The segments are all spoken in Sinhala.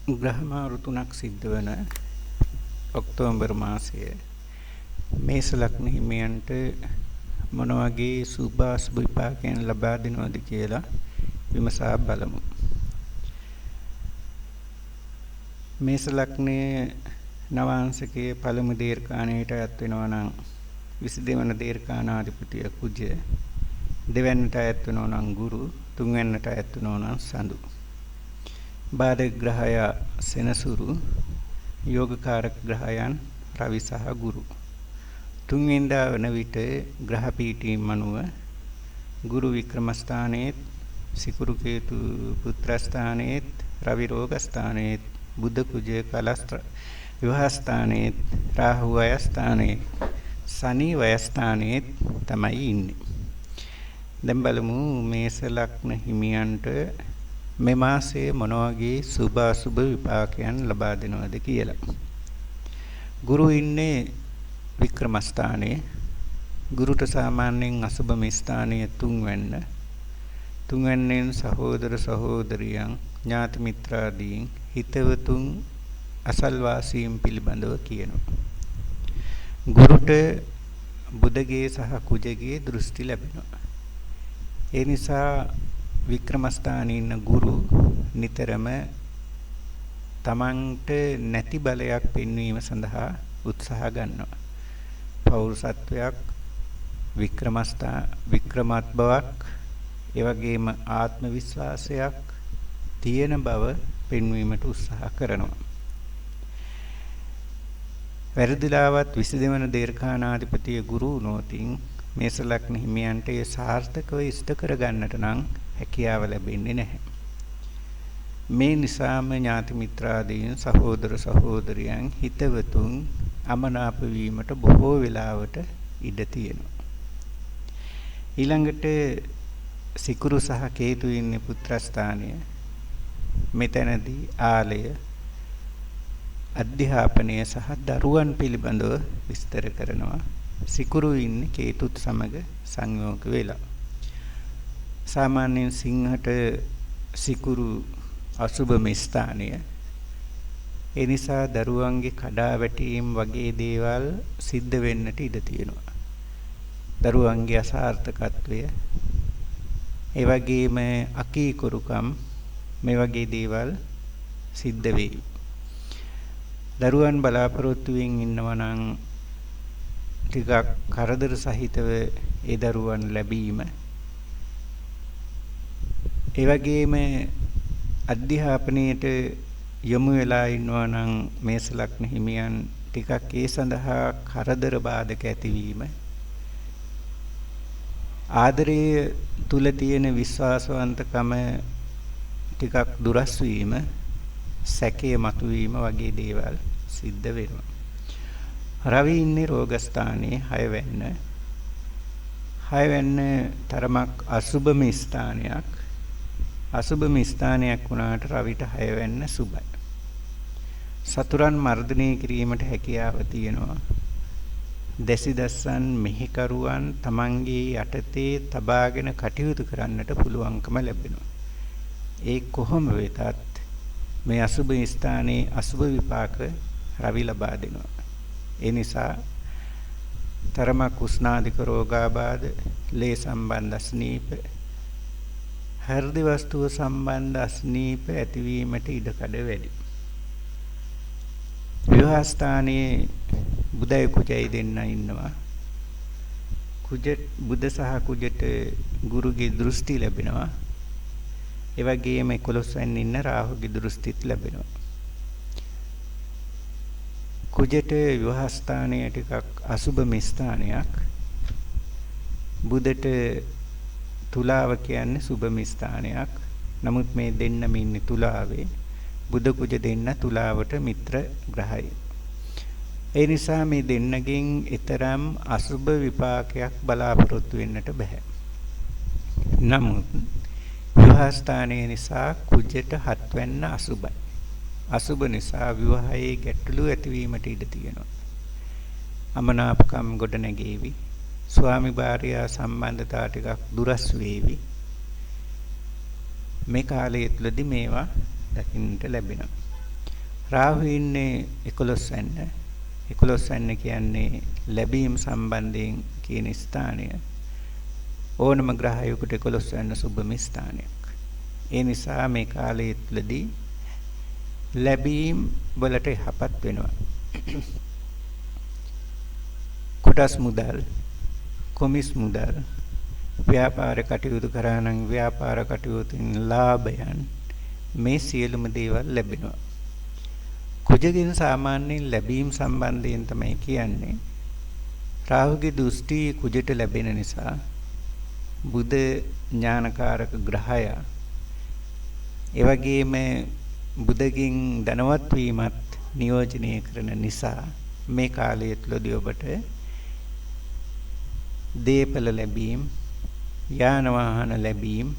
ග්‍රහමාරු 3ක් සිද්ධ වන ඔක්තෝබර් මාසයේ මේස ලග්න හිමියන්ට මොන වගේ සුභාසුභ විපාකයන් ලබා දෙනවද කියලා විමසා බලමු. මේස ලග්නයේ නවාංශකයේ පළමු දීර්ඝාණයට අයත් වෙනවා නම් 22 වන දීර්ඝාණාධිපතිය කුජ, දෙවැන්නට අයත් වෙනවා නම් ගුරු, තුන්වැන්නට අයත් වෙනවා නම් සඳු. බාධක ග්‍රහය සෙනසුරු, යෝගකාරක ග්‍රහයන් රවි සහ ගුරු. තුන්වෙනිදා වන විට ග්‍රහ පීඨීන් අනුව ගුරු වික්‍රම ස්ථානයේත්, සිකුරු කේතු පුත්‍ර ස්ථානයේත්, රවි රෝග ස්ථානයේත්, බුධ කුජ කලස්ත්‍ර විවාහ ස්ථානයේත්, රාහු වය ස්ථානයේත්, සනි වය ස්ථානයේත් තමයි ඉන්නේ. දැන් බලමු මේස ලග්න හිමියන්ට මේ මාසයේ මොන වගේ සුභ අසුභ විපාකයන් ලබා දෙනවද කියලා. ගුරු ඉන්නේ වික්‍රම ස්ථානයේ. ගුරුට සාමාන්‍යයෙන් අසුභම ස්ථානයේ තුන්වැන්න. තුන්වැන්නෙන් සහෝදර සහෝදරියන්, ඥාති මිත්‍රාදීන්, හිතවතුන්, අසල්වාසීන් පිළිබඳව කියනවා. ගුරුට බුධගේ සහ කුජගේ දෘෂ්ටි ලැබෙනවා. ඒ නිසා වික්‍රම ස්ථානයේ ඉන්න ගුරු නිතරම තමන්ට නැති බලයක් පෙන්වීම සඳහා උත්සාහ ගන්නවා. පෞරුෂත්වයක්, වික්‍රමත් බවක්, ඒ වගේම ආත්ම විශ්වාසයක් තියෙන බව පෙන්වීමට උත්සාහ කරනවා. වැරදිලාවත් 22 වන දීර්ඝාණාධිපතිය ගුරු නෝතින් මේස ලග්න හිමියන්ට ඒ සාර්ථකව ඉෂ්ට කර ගන්නට නම් හැකියාව ලැබෙන්නේ නැහැ. මේ නිසාම ඥාති මිත්‍රාදීන්, සහෝදර සහෝදරියන්, හිතවතුන් අමනාප වීමට බොහෝ වෙලාවට ඉඩ තියෙනවා. ඊළඟට සිකුරු සහ කේතු ඉන්නේ පුත්‍රස්ථානය. මෙතනදී ආලය, අධ්‍යාපනය සහ දරුවන් පිළිබඳව විස්තර කරනවා. සිකුරු ඉන්නේ කේතුත් සමග සංයෝග වෙලා. සාමාන්‍යයෙන් සිංහට සිකුරු අසුභම ස්ථානය. ඒ නිසා දරුවන්ගේ කඩාවැටීම් වගේ දේවල් සිද්ධ වෙන්නට ඉඩ තියෙනවා. දරුවන්ගේ අසාර්ථකත්වය, ඒ වගේම අකීකරුකම්, මේ වගේ දේවල් සිද්ධ වෙයි. දරුවන් බලාපොරොත්තු වෙමින් ඉන්නවා නම් ටිකක් කරදර සහිතව ඒ දරුවන් ලැබීම, ඒ වගේම අධ්‍යාපනයේට යොමු වෙලා ඉන්නවා නම් මේස ලග්න හිමියන් ටිකක් ඒ සඳහා කරදර බාධක ඇතිවීම, ආදරයේ තුල තියෙන විශ්වාසවන්තකම ටිකක් දුරස් වීම, සැකය මතුවීම වගේ දේවල් සිද්ධ වෙනවා. රවි ඉන්නේ රෝගස්ථානයේ 6 වෙන්න. 6 වෙන්න තරමක් අසුභම ස්ථානයක්. අසුභම ස්ථානයක් වුණාට රවිට 6 වෙන්න සුභයි. සතුරන් මර්ධනය කිරීමට හැකියාව තියෙනවා. දැසිදස්සන් මෙහෙකරුවන් තමන්ගේ යටතේ තබාගෙන කටයුතු කරන්නට පුළුවන්කම ලැබෙනවා. ඒ කොහොම වෙතත් මේ අසුභ ස්ථානයේ අසුභ විපාක රවි ලබා දෙනවා. ඒ නිසා තරමක් උෂ්ණාධික රෝගාබාධ, ලේ සම්බන්ධ අස්නීප, හෘද වස්තුව සම්බන්ධ අස්නීප ඇතිවීමට ඉඩකඩ වැඩි. විවාහ ස්ථානයේ බුධයි කුජයි දෙන්න ඉන්නවා. බුධ සහ කුජට ගුරුගේ දෘෂ්ටි ලැබෙනවා. ඒ වගේම 11 වෙනි ඉන්න රාහුගේ දෘෂ්ටිත් ලැබෙනවා. කුජට විවාහ ස්ථානය ටිකක් අසුභම ස්ථානයක්. බුධට තුලාව කියන්නේ සුභම ස්ථානයක්. නමුත් මේ දෙන්නම ඉන්නේ තුලාවේ. බුධ කුජ දෙන්න තුලාවට මිත්‍ර ග්‍රහයි. ඒ නිසා මේ දෙන්නගෙන් ඊතරම් අසුභ විපාකයක් බලාපොරොත්තු වෙන්නට බෑ. නමුත් විවාහ ස්ථානයේ නිසා කුජට 7 වෙන්න අසුභයි. අසුභ නිසා විවාහයේ ගැටලු ඇතිවීමට ඉඩ තියෙනවා. අමනාපකම් ගොඩ නැගේවි. ස්වාමි භාර්යා සම්බන්ධතා ටිකක් දුරස් වේවි. මේ කාලය තුලදී මේවා දකින්නට ලැබෙනවා. රාහු ඉන්නේ 11 වෙන්න. 11 වෙන්න කියන්නේ ලැබීම් සම්බන්ධයෙන් කියන ස්ථානය. ඕනම ග්‍රහයකට 11 වෙන්න සුබම ස්ථානයක්. ඒ නිසා මේ කාලය තුළදී ලැබීම් වලට යහපත් වෙනවා. කොටස් මුදල්, කොමිස් මුදල්, ව්‍යාපාර කටයුතු කරා නම් ව්‍යාපාර කටයුතුන් ලාභයන් මේ සියලුම දේවල් ලැබෙනවා. කුජගෙන් සාමාන්‍යයෙන් ලැබීම් සම්බන්ධයෙන් තමයි කියන්නේ. රාහුගේ දෘෂ්ටි කුජට ලැබෙන නිසා බුධ ඥානකාරක ග්‍රහය ඒ වගේම බුදකින් ධනවත් වීමත් නියෝජනය කරන නිසා මේ කාලය තුළදී ඔබට දේපල ලැබීම්, යාන වාහන ලැබීම්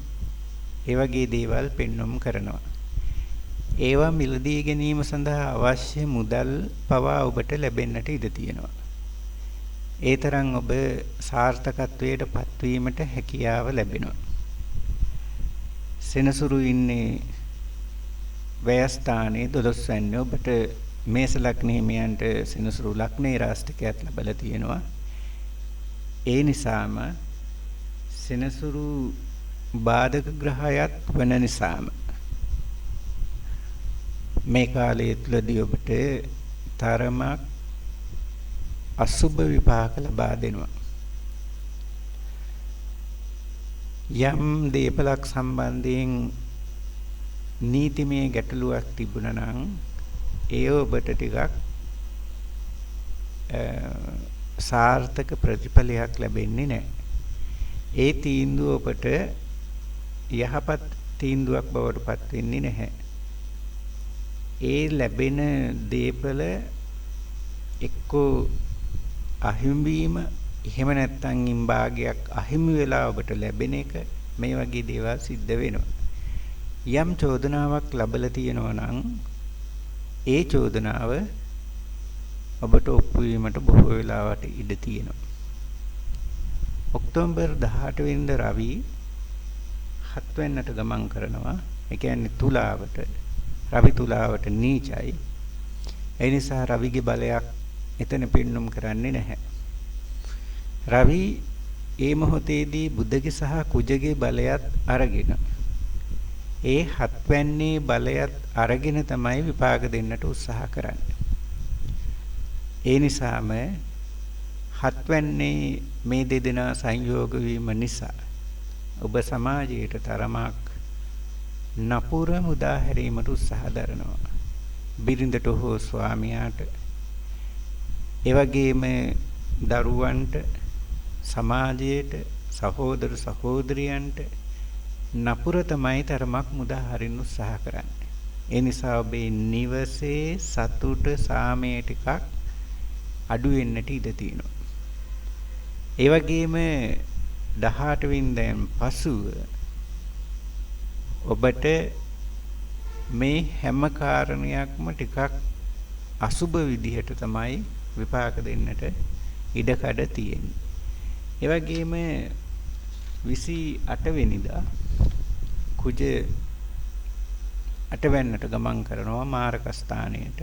ඒ වගේ දේවල් පෙන්වම් කරනවා. ඒවා මිලදී ගැනීම සඳහා අවශ්‍ය මුදල් පවා ඔබට ලැබෙන්නට ඉඩ තියෙනවා. ඒ තරම් ඔබ සාර්ථකත්වයට පත්වීමට හැකියාව ලැබෙනවා. සෙනසුරු ඉන්නේ ව්‍යයස්ථානයේ 12 වෙනිදා ඔබට මේස ලග්නයේ මෙයන්ට සෙනසුරු ලග්නේ රාශිකයක් ලැබලා තියෙනවා. ඒ නිසාම සෙනසුරු බාධක ග්‍රහයත් වන නිසාම මේ කාලයේ තුලදී ඔබට තරමක් අසුබ විපාක ලබා දෙනවා. යම් දේපලක් සම්බන්ධයෙන් නීතිමය ගැටලුවක් තිබුණා නම් ඒ ඔබට ටිකක් සාර්ථක ප්‍රතිඵලයක් ලැබෙන්නේ නැහැ. ඒ තීන්දුව ඔබට යහපත් තීන්දුවක් බවට පත් වෙන්නේ නැහැ. ඒ ලැබෙන දේපල එක්කෝ අහිමි වීම, එහෙම නැත්නම් ඉන් භාගයක් අහිමි වෙලා ඔබට ලැබෙන එක, මේ වගේ දේවල් සිද්ධ වෙනවා. යම් චෝදනාවක් ලැබලා තියෙනවා නම් ඒ චෝදනාව ඔබට ඔප්පු වීමට බොහෝ වෙලාවට ඉඩ තියෙනවා. ඔක්තෝබර් 18 වෙනිදා රවි 7 වෙනිදාට ගමන් කරනවා. ඒ කියන්නේ තුලාවට. රවි තුලාවට නීචයි. ඒ නිසා රවිගේ බලයක් එතන පෙන්눔 කරන්නේ නැහැ. රවි ඒ මොහොතේදී බුධගේ සහ කුජගේ බලයත් අරගෙන ඒ 7 වෙන්නේ බලයත් අරගෙන තමයි විපාක දෙන්නට උත්සාහ කරන්නේ. ඒ නිසාම 7 වෙන්නේ මේ දෙදෙනා සංයෝග වීම නිසා ඔබ සමාජයට තරමක් නපුර මුදා හැරීමට උත්සාහ දරනවා. බිරිඳට හෝ ස්වාමියාට, ඒ වගේම දරුවන්ට, සමාජයට, සහෝදර සහෝදරියන්ට නපුර තමයි තරමක් මුදා හරින්න උත්සාහ කරන්නේ. ඒ නිසා ඔබේ නිවසේ සතුට සාමය ටිකක් අඩු වෙන්නට ඉඩ තියෙනවා. ඒ වගේම 18 වෙනිදාන් පසුව ඔබට මේ හැම කාරණයක්ම ටිකක් අසුබ විදිහට තමයි විපාක දෙන්නට ඉඩකඩ තියෙන්නේ. ඒ වගේම 28 වෙනිදා කුජ 8 වෙනිදාට ගමන් කරනවා මාරක ස්ථානයට.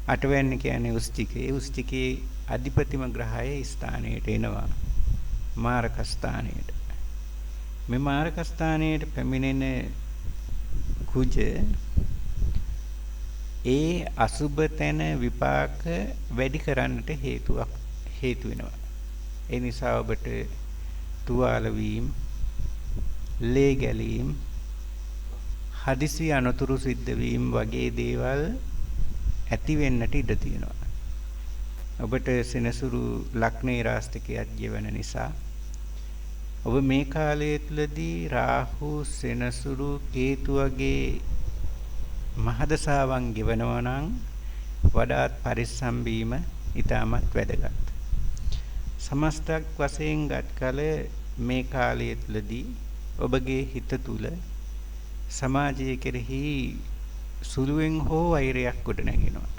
8 වෙනි කියන්නේ උස්තිකේ. උස්තිකේ අධිපතිම ග්‍රහයේ ස්ථානයට එනවා මාරක ස්ථානයට. මේ මාරක ස්ථානයට පැමිණෙන කුජ ඒ අසුබ තැන විපාක වැඩි කරන්නට හේතු වෙනවා. ඒ නිසා ඔබට තුවාල වීම, ලේ ගැලීම්, හදිසි අනතුරු සිද්ධ වීම වගේ දේවල් ඇති වෙන්නට ඉඩ තියෙනවා. ඔබට සෙනසුරු ලග්නේ රාශිකයක් ජීවන නිසා ඔබ මේ කාලය තුළදී රාහු, සෙනසුරු, කේතු වගේ මහදසාවන් ගෙවනවා නම් වඩාත් පරිස්සම් වීම ඉතාමත් වැදගත්. සමස්තක් වශයෙන් ගත් කල මේ කාලය තුළදී ඔබගේ හිත තුළ සමාජය කෙරෙහි සුළුවෙන් හෝ වෛරයක් ගොඩනැගෙනවා.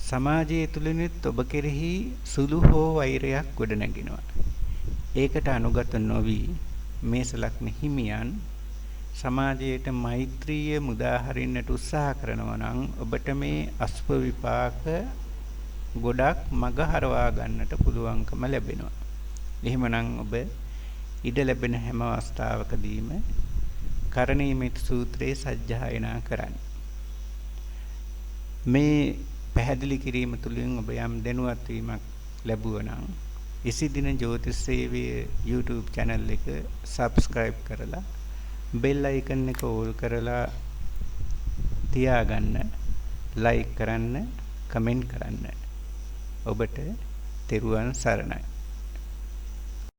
සමාජය තුළිනුත් ඔබ කෙරෙහි සුළු හෝ වෛරයක් ගොඩනැගෙනවා. ඒකට අනුගත නොවි මේස ලග්න හිමියන් සමාජයට මෛත්‍රිය මුදා හරින්නට උත්සාහ කරනවා නම් ඔබට මේ අසුභ විපාක ගොඩක් මග හරවා ගන්නට පුළුවන්කම ලැබෙනවා. එහෙමනම් ඔබ ඉඩ ලැබෙන හැම අවස්ථාවකදීම කරණීයමෙත් සූත්‍රයේ සජ්ජායනා කරන්න. මේ පැහැදිලි කිරීම තුළින් ඔබ යම් දැනුවත් වීමක් ලැබුවා නම් ඉසිදින ජ්‍යොතිෂ සේවයේ YouTube channel එක subscribe කරලා bell icon එක ඕල් කරලා තියාගන්න, like කරන්න, comment කරන්න. ඔබට තෙරුවන් සරණයි.